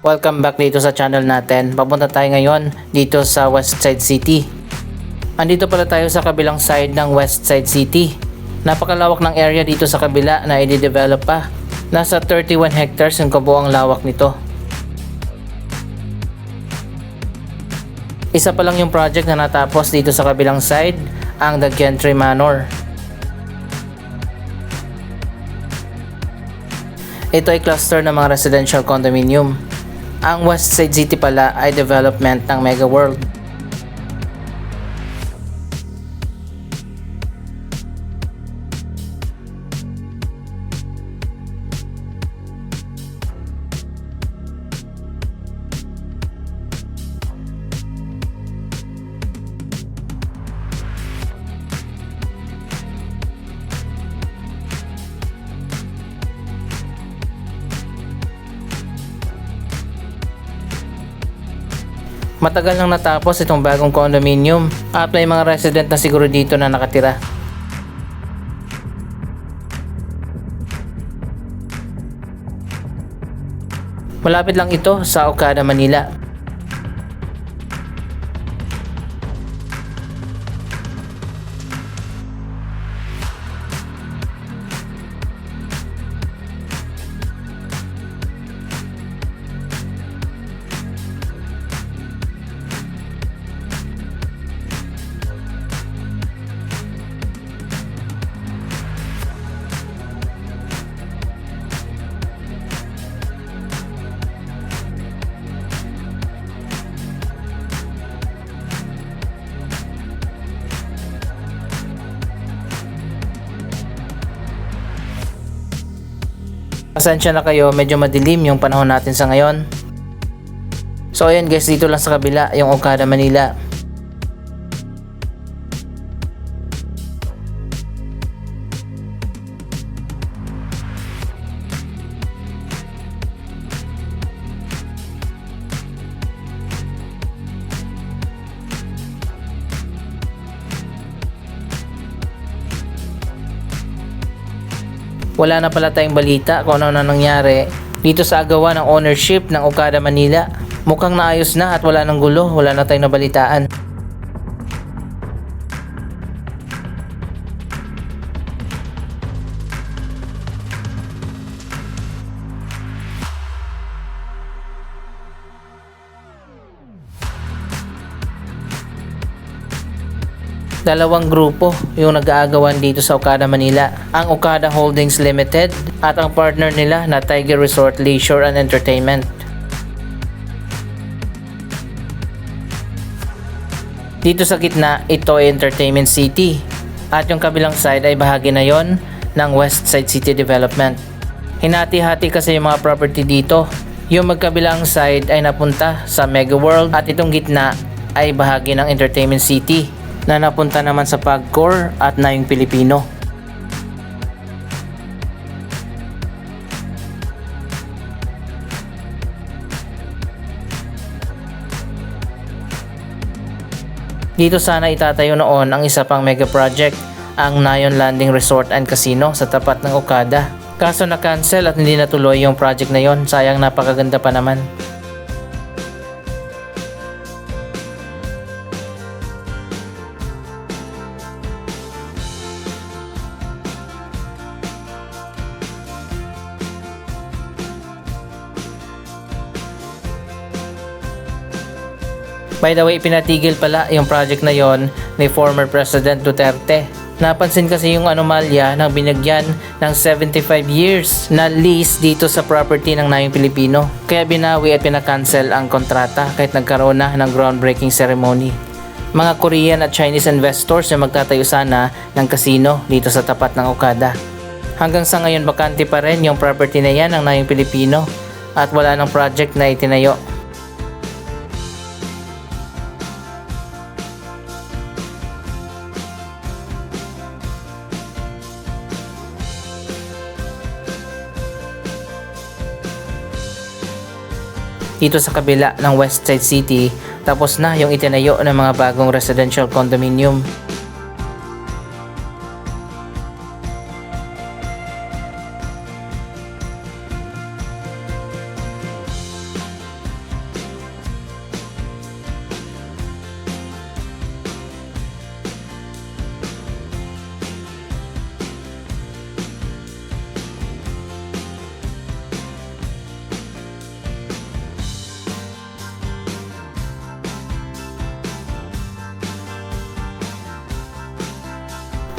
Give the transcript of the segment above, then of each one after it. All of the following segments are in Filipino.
Welcome back dito sa channel natin. Papunta tayo ngayon dito sa Westside City. Andito pala tayo sa kabilang side ng Westside City. Napakalawak ng area dito sa kabila na i-develop pa. Nasa 31 hectares yung kabuuang lawak nito. Isa pa lang yung project na natapos dito sa kabilang side, ang The Gentry Manor. Ito ay cluster ng mga residential condominium. Ang Westside City pala ay development ng Mega World. Matagal nang natapos itong bagong condominium at may mga resident na siguro dito na nakatira. Malapit lang ito sa Okada, Manila. Pasensya na kayo, medyo madilim yung panahon natin sa ngayon. So ayan guys, dito lang sa kabila yung Okada, Manila. Wala na pala tayong balita kung ano na nangyari dito sa agawa ng ownership ng Okada, Manila. Mukhang naayos na at wala nang gulo, wala na tayong nabalitaan. Dalawang grupo yung nag-aagawan dito sa Okada, Manila. Ang Okada Holdings Limited at ang partner nila na Tiger Resort Leisure and Entertainment. Dito sa gitna, ito ay Entertainment City. At yung kabilang side ay bahagi na yon ng Westside City Development. Hinati-hati kasi yung mga property dito. Yung magkabilang side ay napunta sa Mega World at itong gitna ay bahagi ng Entertainment City na napunta naman sa Pagcor at Nayong Pilipino. Dito sana itatayo noon ang isa pang mega project, ang Nayon Landing Resort and Casino sa tapat ng Okada. Kaso na-cancel at hindi natuloy yung project na yon, sayang, napakaganda pa naman. By the way, pinatigil pala yung project na yon ni former President Duterte. Napansin kasi yung anomalya ng binigyan ng 75 years na lease dito sa property ng Nayong Pilipino. Kaya binawi at pinakancel ang kontrata kahit nagkaroon na ng groundbreaking ceremony. Mga Korean at Chinese investors yung magtatayo sana ng casino dito sa tapat ng Okada. Hanggang sa ngayon bakante pa rin yung property na yan ng Nayong Pilipino at wala ng project na itinayo. Dito sa kabila ng Westside City, tapos na yung itinayo ng mga bagong residential condominium.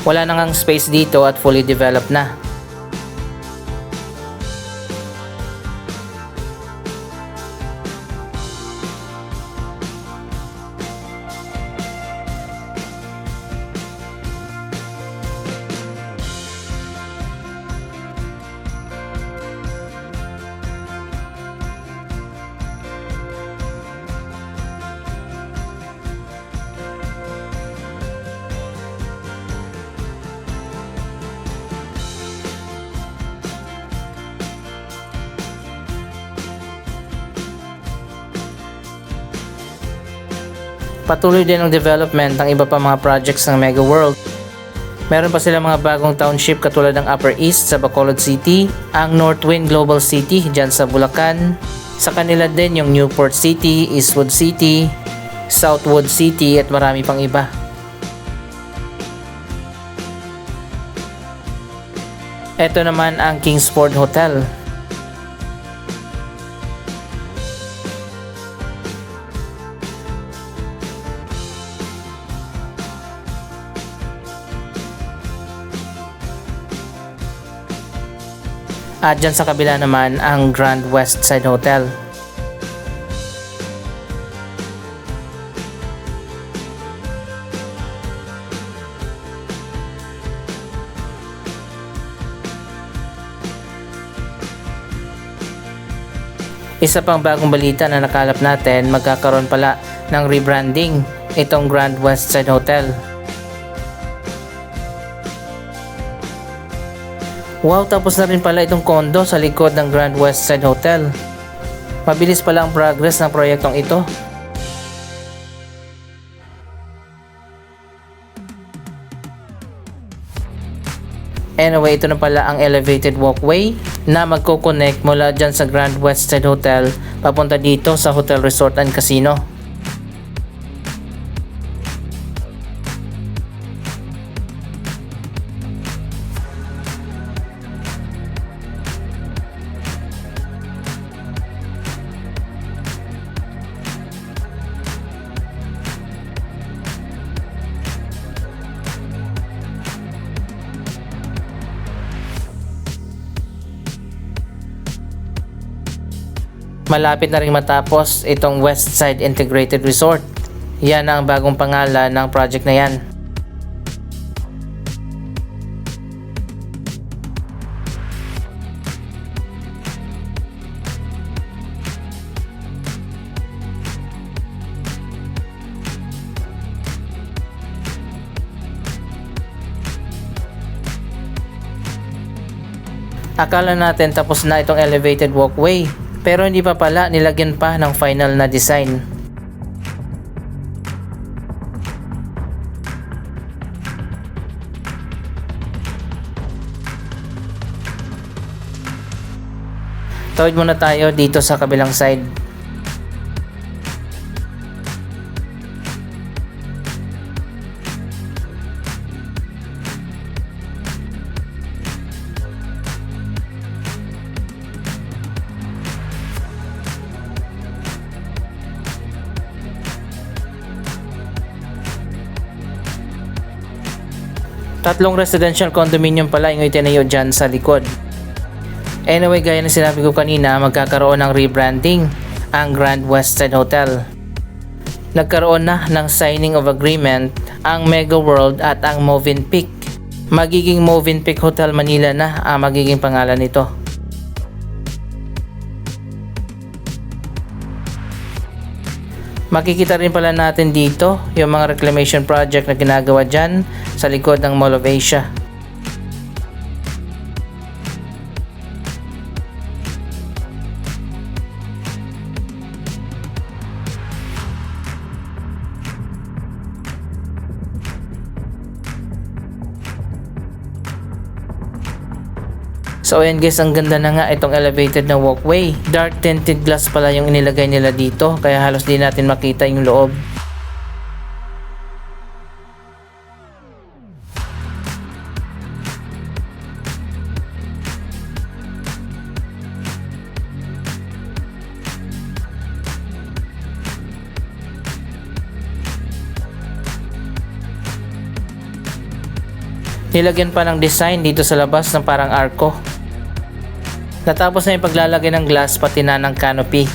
Wala na ngang space dito at fully developed na. Patuloy din ang development ng iba pa mga projects ng Mega World. Meron pa sila mga bagong township katulad ng Upper East sa Bacolod City, ang Northwind Global City dyan sa Bulacan, sa kanila din yung Newport City, Eastwood City, Southwood City at marami pang iba. Ito naman ang Kingsford Hotel. At dyan sa kabila naman ang Grand Westside Hotel. Isa pang bagong balita na nakalap natin, magkakaroon pala ng rebranding itong Grand Westside Hotel. Wow, tapos na rin pala itong kondo sa likod ng Grand Westside Hotel. Mabilis pala ang progress ng proyektong ito. Anyway, ito na pala ang elevated walkway na magko-connect mula dyan sa Grand Westside Hotel papunta dito sa Hotel Resort and Casino. Malapit na rin matapos itong Westside Integrated Resort. Yan ang bagong pangalan ng project na yan. Akala natin tapos na itong elevated walkway, pero hindi pa pala, nilagyan pa ng final na design. Tawid muna tayo dito sa kabilang side. Tatlong residential condominium pala yung itinayo dyan sa likod. Anyway, gaya na sinabi ko kanina, magkakaroon ng rebranding ang Grand Westside Hotel. Nagkaroon na ng signing of agreement ang Mega World at ang Movenpick. Magiging Movenpick Hotel Manila na ang magiging pangalan nito. Makikita rin pala natin dito yung mga reclamation project na ginagawa dyan sa likod ng Mall of Asia. So ayan guys, ang ganda na nga itong elevated na walkway. Dark tinted glass pala yung inilagay nila dito, kaya halos di natin makita yung loob. Nilagyan pa ng design dito sa labas ng parang arko. Natapos na yung paglalagay ng glass pati na ng canopy.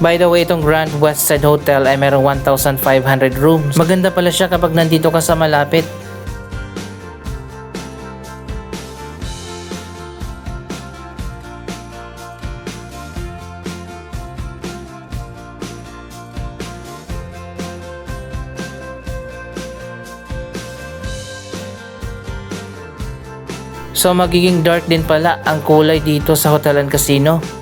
By the way, itong Grand Westside Hotel ay merong 1,500 rooms. Maganda pala siya kapag nandito ka sa malapit. So magiging dark din pala ang kulay dito sa Hotel and Casino.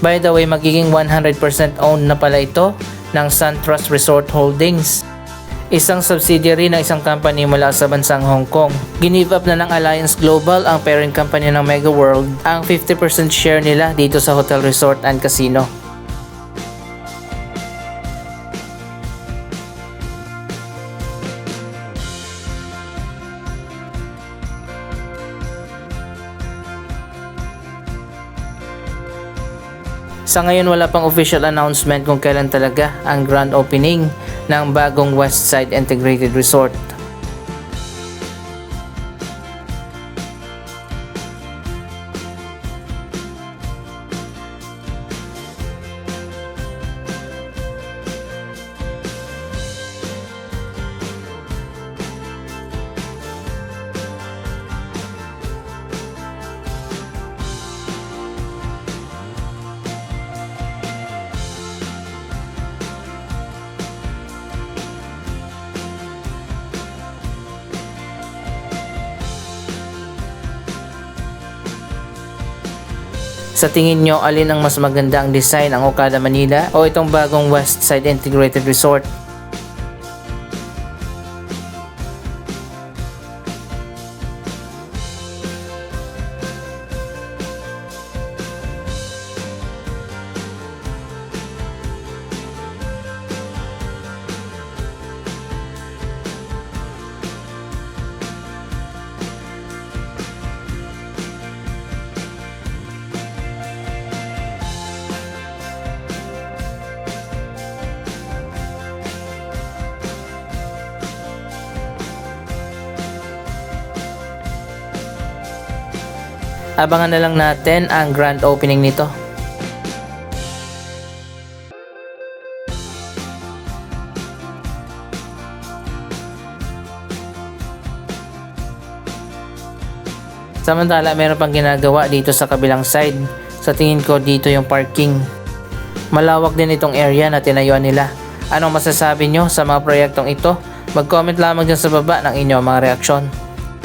By the way, magiging 100% owned na pala ito ng SunTrust Resort Holdings, isang subsidiary ng isang company mula sa bansang Hong Kong. Ginive up na ng Alliance Global, ang parent company ng Mega World, ang 50% share nila dito sa Hotel Resort and Casino. Sa ngayon wala pang official announcement kung kailan talaga ang grand opening ng bagong Westside Integrated Resort. Sa tingin nyo, alin ang mas maganda ang design, ang Okada Manila o itong bagong Westside Integrated Resort? Abangan na lang natin ang grand opening nito. Samantala, meron pang ginagawa dito sa kabilang side. Sa tingin ko, dito yung parking. Malawak din itong area na tinayuan nila. Anong masasabi nyo sa mga proyektong ito? Mag-comment lamang dyan sa baba ng inyong mga reaksyon.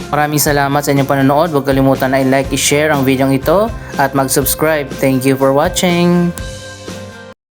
Maraming salamat sa inyong panonood. Huwag kalimutan na i-like, i-share ang video ito at mag-subscribe. Thank you for watching!